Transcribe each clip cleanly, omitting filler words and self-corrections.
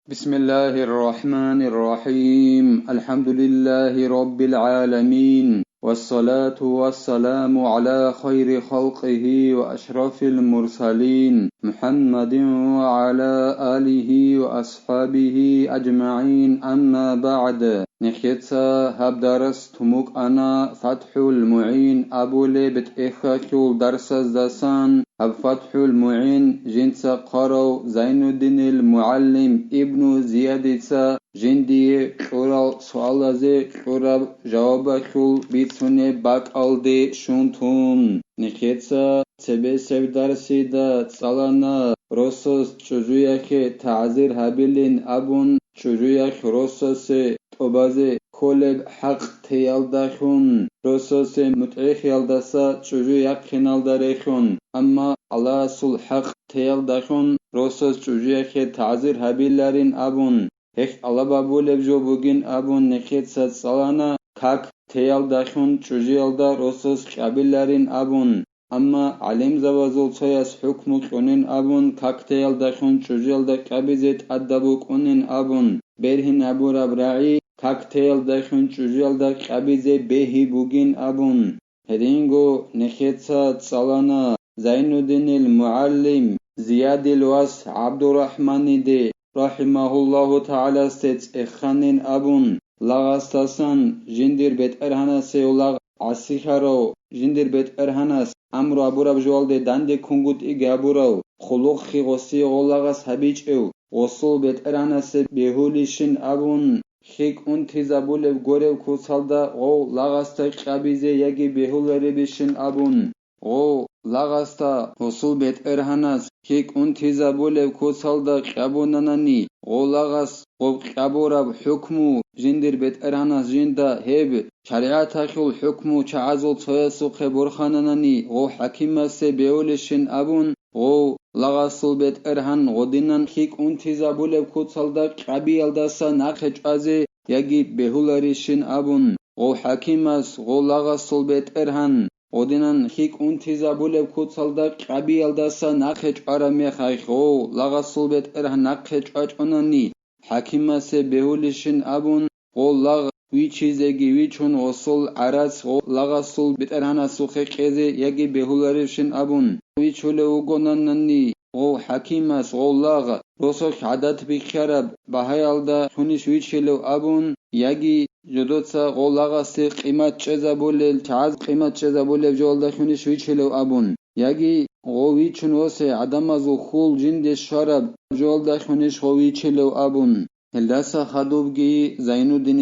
بسم الله الرحمن الرحيم الحمد لله رب العالمين والصلاة والسلام على خير خلقه وأشرف المرسلين محمد وعلى آله وأصحابه أجمعين أما بعد نخيتسا هبدرس تموك أنا فتح المعين أبو لبت إخاكول درس الزسان هب فتح المعين جنسا قرو زين الدين المعلم ابن زيادة جندي شورال سؤال زي شورال جوابكول بيتسوني باك ألدي شونتون نخيتسا تبي سب درسي دا تسالانا روسوس چجوياك تعذير هابلين أبون چجوياك روسوس توبازي كولب حق تيالداخون روسوس متعيخ يالداسا چجوياك خنالداريخون أما الله سل حق تيالداخون روسوس چجوياك تعذير هابلين أبون هيك الله بابولب جو بوگين أبون نخيت سالانا كاك تيالداخون چجويالدا روسوس قابلين أبون أما علم زوازل سوياس حكم قنين أبون كاك تيالداخون چجويالدا قابزت أدبو قنين أبون برهن أبو ربرعي كاكتيل داخن چوجيل دا قبيزه بهي بوگين أبون هدينغو نخيتسا تسالانا زين الدين المعلم زياد الواس عبد الرحمن دي رحمه الله تعالى ستس إخانين أبون لغستاسان جندر بيت أرهناس يولاغ عسيخارو جندر بيت أرهناس أمرو أبو رب جوال دي داندي كونغوت إيجي أبورو خلوق خي غسي غولاغس هبيج إو وصول بيت أرهناس بيهوليشن أبون خيك انتزابولев горев кусалда о лагаста قابيزه يگي بهولري بشن أبون او лагаста حصول بيت إرهاناس خيك انتزابولев кусалда قابوناناني او лагас او قابوراب حكمو جندر بيت إرهاناس جندا هب شريعة خل حكمو چعزل صياسو خبرخاناناني او حكيماس بهولشن أبون او лагасул бет эрхан годинан хик унтизабулев куцалда қабиалдаса нахеч азе яги бехуларишин абун о хакимас о лагасул бет эрхан годинан хик унтизабулев куцалда қабиалдаса нахеч арамехай о лагасул бет эрхан нахеч ачонани хакимасе бехулишин абун о лаг ویچیزگی ویچون اصول عرض لغسول بیترهن سوخه قیزه یکی بهولارشین ابون ویچوله اوگونننی او حکیم است او لغ روسوک عدد بیخرب بهای الدا خونیش ویچیلو ابون یکی جدوتسا او لغستی قیمت چیزا بولیل چعز قیمت چیزا بولیل جولده خونیش ویچیلو ابون یکی او ویچون واسه عدم از خول جند شرب جولده خونیش ویچیلو ابون هلداسا خدوبجي زين الدين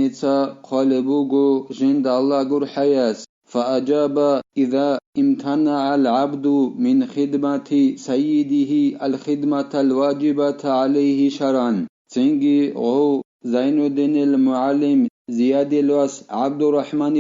قالبوغو جند الله قر حياس فأجاب إذا امتنع العبد من خدمة سيده الخدمة الواجبة عليه شرعا تنجي او زين الدين المعلم زياد الواس عبد الرحمن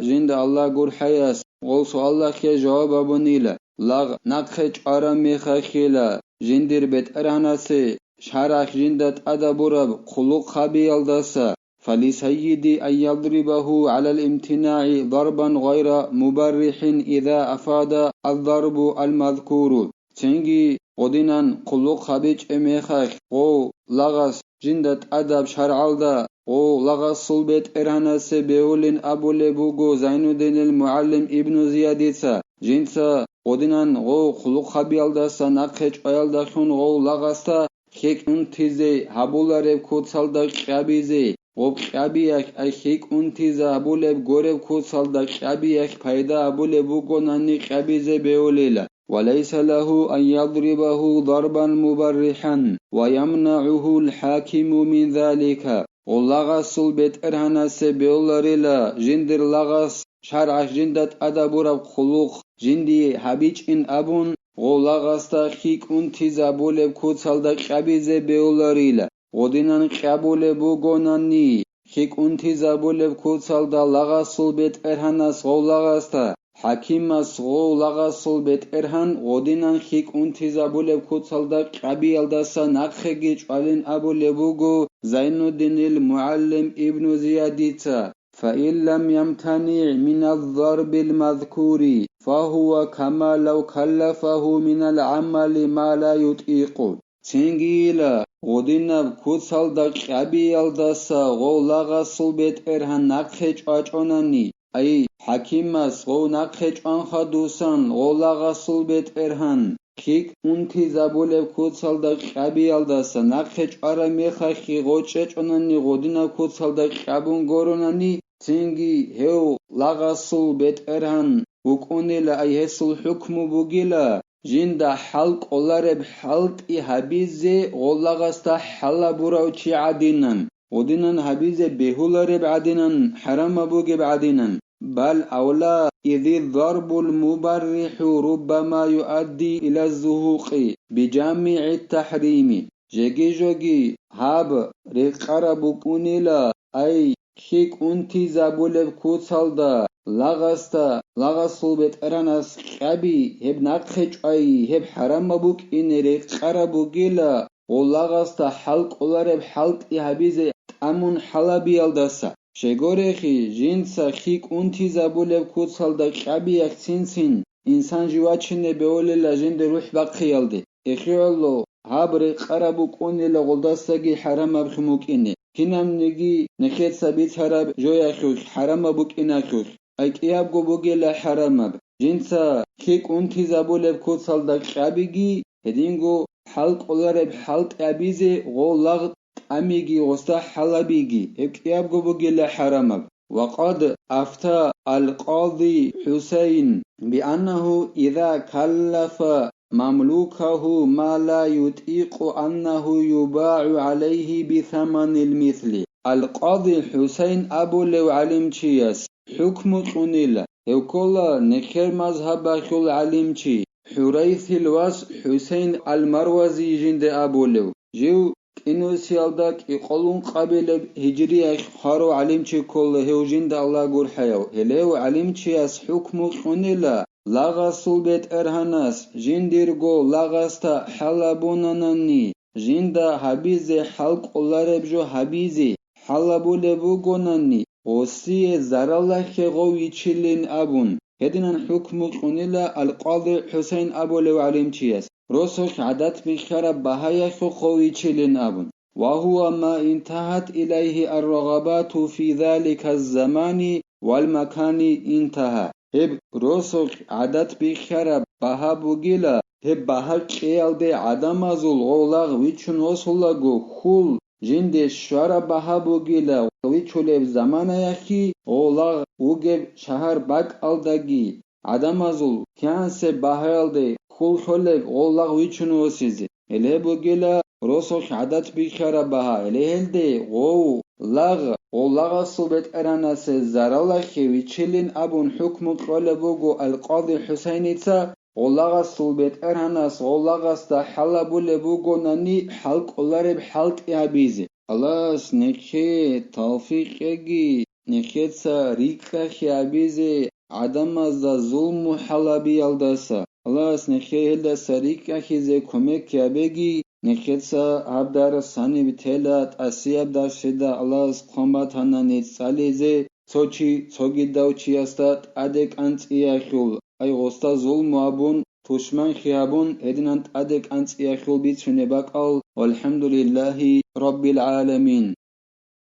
جند الله قر حياس غوص الله كي جواب بنيلا لغ نقخج أرامي خخيلا جندر بيت أراناسي شرح جندت أدبرب خلق خبي يلدسا فلسيدي أن يضربه على الامتناع ضربا غير مبرح إذا أفاد الضرب المذكور تنجي قدنان خلق خبيج اميخاك او لغس جندت أدب شرعالدا او لغس صلبت إرهنس بيولين أبو لبوغو زين الدين المعلم ابن زياديسا جنسا قدنان او خلق خبي يلدسا نقش أيالدخون او لغستا خيك انتزي هبولارب كوتسالدا قابيزي وب قابيك اي خيك انتزا هبولب غورب كوتسالدا قابيك پايدا هبولب وغناني قابيزي بيوليلا وليس له أن يضربه ضربا مبرحا ويمنعه الحاكم من ذلك واللغس البيت إرهانس بيولاريلا جندر لغس شرع جندت أدبرب خلوق جندي حبيج إن أبون غولغاستا خيك انتزابولب كوتسالدا قابيزه بيولاريلا غودينان قابولب وغوناني خيك انتزابولب كوتسالدا لغاسول بيت إرهاناس غولغاستا حكيماس غولغاسول بيت إرهان غودينان خيك انتزابولب كوتسالدا قابيالداسا نقخجيج علين أبولب وغو زين الدين المعلم ابن زياديتا فإن لم يمتنع من الضرب المذكور فهو كما لو كلفه من العمل ما لا يطيق Цингила годинаб куцалда қабиалдаса ғоллағасыл бет эрхан нақхеч ачонани ай хакимас ғол нақхеч анхадусан ғоллағасыл бет эрхан хик унти забулев куцалда қабиалдаса нақхеч ара мехахи ғочечонани годинаб куцалда қабун горонани цинги хев лағасыл бет эрхан укунила ай хесул хукму бугила جند حلق أولارب حلق حبيزة غلغستا حلا براوچي عدينن ودينن حبيزة بهولارب عدينن حرام بوجب عدينن بل أولا إذ الضرب المبرح ربما يؤدي إلى الزهوق بجامع التحريم جوجي هاب رقربكونيلا أي خيك أنتي زابولب كوتسالدا لغاسل بيت أراناس قبي هب نقخج أي هب حرام بوك إن رقربوكيلا ولغاستا حلق أولارب حلق إحبيزي أمون حلبي الدسا شغوريخي جنسا خيك أنتي زابولب كوتسالدا قبي يكسنسين إنسان جواچنه بأولي جند روح بقي يلدي إخيالو هابر قربوك أوني لغلدستاقي حرام بخموك إني كنام نجي نخيت سبيت هرب جويا خوخ حرام بوك إنا خوخ أيكياب قبوغي لا حرام جنسا كيك أنتي زابولب كوتسالدا قبيجي هدينغو حلق أولارب حلق أبيزي غولغ أميجي غستا حلبيجي أيكياب قبوغي لا حرام وقد أفتى القاضي حسين بأنه إذا كلف مملوكه ما لا يطيق أنه يباع عليه بثمن المثل القاضي حسين أبو لو علم تشياس حكم قنيلة هوكولا نخير مذهب خل علم تشي حريث الواس حسين المروزي جند أبو لو جو إنو سيالدك يقولون قبل هجرية خارو علم تشي كل هو جند الله قول حيو هلو علم تشياس حكم قنيلة لغاسل بيت أرهناس جنديرغو لغاستا حلبوناناني جندا حبيزي حلق أولاربجو حبيزي حلبولبوغوناني غسي زرالخ غوي چلين أبون هدنان حكم قنيلا القاضي حسين أبو لو علم تياس رسوخ عدت بخرب بهايخ غوي چلين أبون وهو ما انتهت إليه الرغبات في ذلك الزمان والمكان انتهى هب روسوك عادت بخرب بها بوغيلا هب بها قيالدي عدمازول غولاغ ويچون وصولاغو خول جند شوارا بها بوغيلا ويچولب زمانا يخي غولاغ وغب شهر باك الداغي عدمازول كانسي بهالدي خول خولب غولاغ ويچون وسيزي ele bugila rosoch adat bikhara baha elehelde go lag غلاغ صوبت أراناس زرالة خيويتشلين أبون حكم قلبوغو القاضي حسينيتا غلاغ صوبت أراناس غلاغ استحلبو لبوغو ناني حلق أولارب حلق إعبيزي الله نكي توفيق يجي نكي ريكا خيابيزي عدم از ظلم حلبي يلدسا الله نكي هلدا سريكا خيزي كوميك يابيجي نخيتسا عبدار ساني بتلات أسياب داشدا الله قومات هنانيت ساليزي توچي توغي داوچي استات أدك أنت إياخول أي غستا ظلم وابون توشمان خيابون هدنانت أدك أنت إياخول بيتشنباك والحمد لله رب العالمين